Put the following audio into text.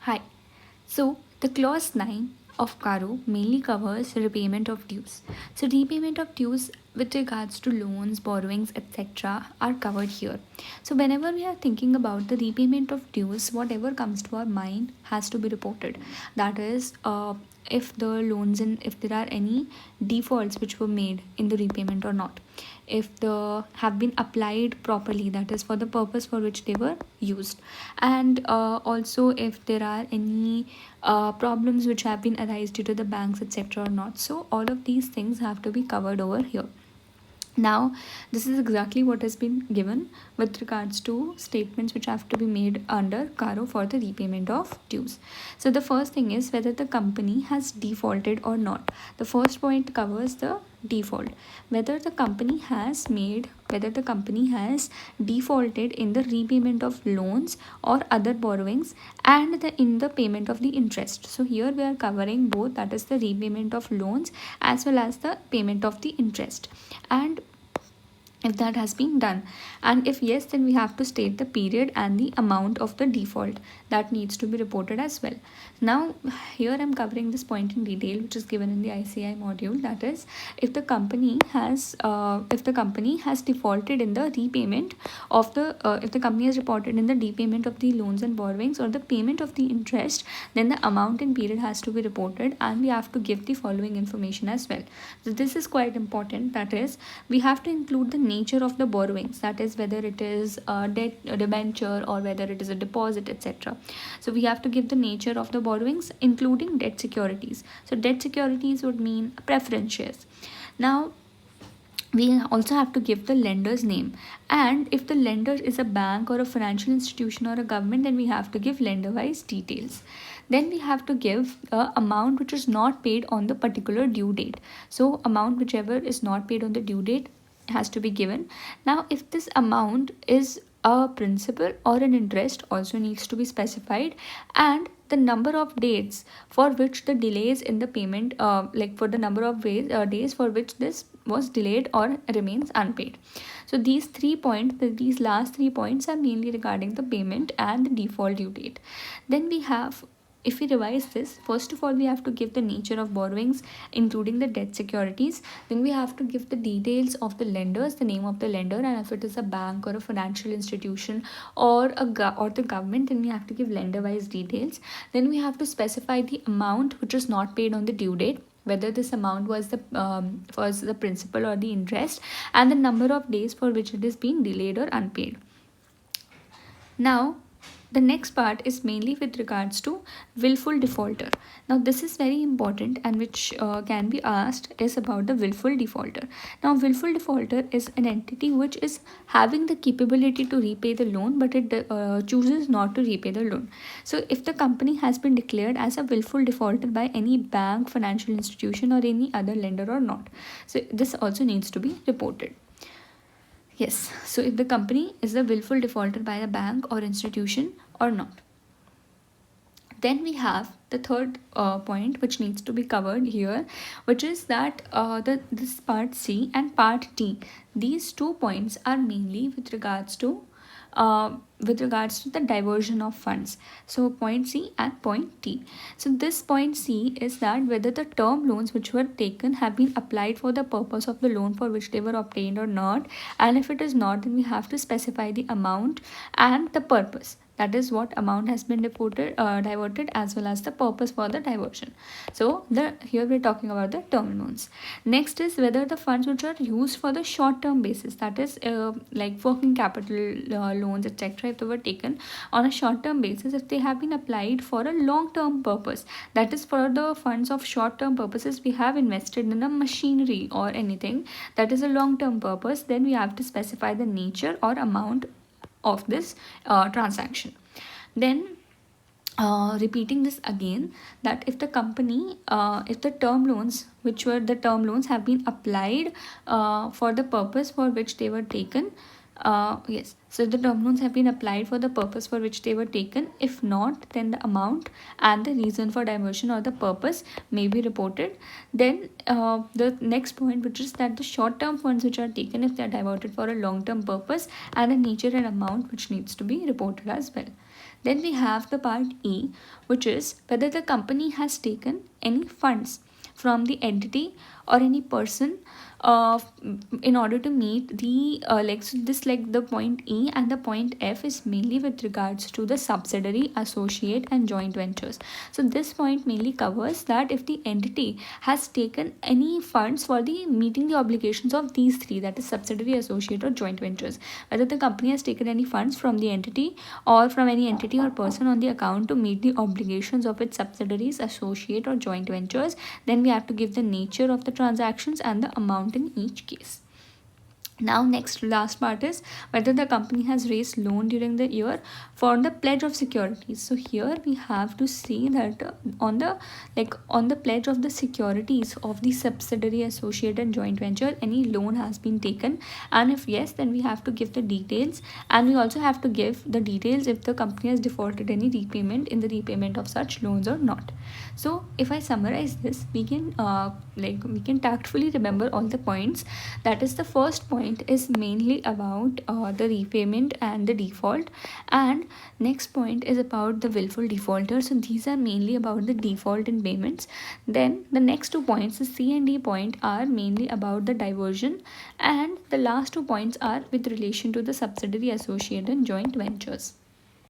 Hi. So, the clause 9 of CARO mainly covers repayment of dues. So, repayment of dues with regards to loans, borrowings, etc., are covered here. So, whenever we are thinking about the repayment of dues, whatever comes to our mind has to be reported. That is, if the loans and if there are any defaults which were made in the repayment or not, if the have been applied properly, that is for the purpose for which they were used, and also if there are any problems which have been arised due to the banks etc or not. So all of these things have to be covered over here. Now, this is exactly what has been given with regards to statements which have to be made under CARO for the repayment of dues. So, the first thing is whether the company has defaulted or not. The first point covers the default. Whether the company has defaulted in the repayment of loans or other borrowings and in the payment of the interest. So, here we are covering both, that is the repayment of loans as well as the payment of the interest. And if that has been done, and if yes, then we have to state the period and the amount of the default that needs to be reported as well. Now here I'm covering this point in detail, which is given in the ICI module. That is, if the company has defaulted in the repayment of the if the company has reported in the repayment of the loans and borrowings or the payment of the interest, then the amount and period has to be reported, and we have to give the following information as well. So this is quite important. That is, we have to include the nature of the borrowings, that is whether it is a debt, a debenture, or whether it is a deposit etc. So we have to give the nature of the borrowings including debt securities. So debt securities would mean preference shares. Now we also have to give the lender's name, and if the lender is a bank or a financial institution or a government, then we have to give lender wise details. Then we have to give the amount which is not paid on the particular due date. So amount whichever is not paid on the due date has to be given. Now if this amount is a principal or an interest, also needs to be specified, and the number of dates for which the delays in the payment, like for the number of days for which this was delayed or remains unpaid. So these last 3 points are mainly regarding the payment and the default due date. Then we have, if we revise this, first of all we have to give the nature of borrowings including the debt securities. Then we have to give the details of the lenders, the name of the lender, and if it is a bank or a financial institution or the government, then we have to give lender wise details. Then we have to specify the amount which is not paid on the due date, whether this amount was the principal or the interest, and the number of days for which it is being delayed or unpaid. Now the next part is mainly with regards to willful defaulter. Now this is very important, and which can be asked is about the willful defaulter. Now willful defaulter is an entity which is having the capability to repay the loan, but it chooses not to repay the loan. So if the company has been declared as a willful defaulter by any bank, financial institution, or any other lender or not, so this also needs to be reported. Yes, so if the company is a willful defaulter by a bank or institution or not. Then we have the third point which needs to be covered here, which is that this part C and part D. These 2 points are mainly with regards to the diversion of funds. So point C and point D. So this point C is that whether the term loans which were taken have been applied for the purpose of the loan for which they were obtained or not, and if it is not, then we have to specify the amount and the purpose. That is what amount has been diverted as well as the purpose for the diversion. So here we're talking about the term loans. Next is whether the funds which are used for the short term basis, that is like working capital loans etc., if they were taken on a short term basis, if they have been applied for a long term purpose, that is for the funds of short term purposes we have invested in a machinery or anything that is a long term purpose, then we have to specify the nature or amount of this transaction. Then repeating this again, that if the company if the term loans have been applied for the purpose for which they were taken, yes, so the term loans have been applied for the purpose for which they were taken. If not, then the amount and the reason for diversion or the purpose may be reported. Then the next point, which is that the short term funds which are taken, if they are diverted for a long term purpose, and the nature and amount which needs to be reported as well. Then we have the part E, which is whether the company has taken any funds from the entity or any person uh, in order to meet the so this like the point E, and the point F is mainly with regards to the subsidiary, associate and joint ventures. So this point mainly covers that if the entity has taken any funds for the meeting the obligations of these three, that is subsidiary, associate or joint ventures, whether the company has taken any funds from the entity or from any entity or person on the account to meet the obligations of its subsidiaries, associate or joint ventures, then we have to give the nature of the transactions and the amount in each case. Now next last part is whether the company has raised loan during the year for the pledge of securities. So here we have to see that on the pledge of the securities of the subsidiary, associate and joint venture, any loan has been taken, and if yes, then we have to give the details, and we also have to give the details if the company has defaulted any repayment in the repayment of such loans or not. So if I summarize this, we can tactfully remember all the points. That is, the first point is mainly about the repayment and the default, and next point is about the willful defaulter. So these are mainly about the default in payments. Then the next 2 points, the C and D point, are mainly about the diversion, and the last 2 points are with relation to the subsidiary, associate and joint ventures.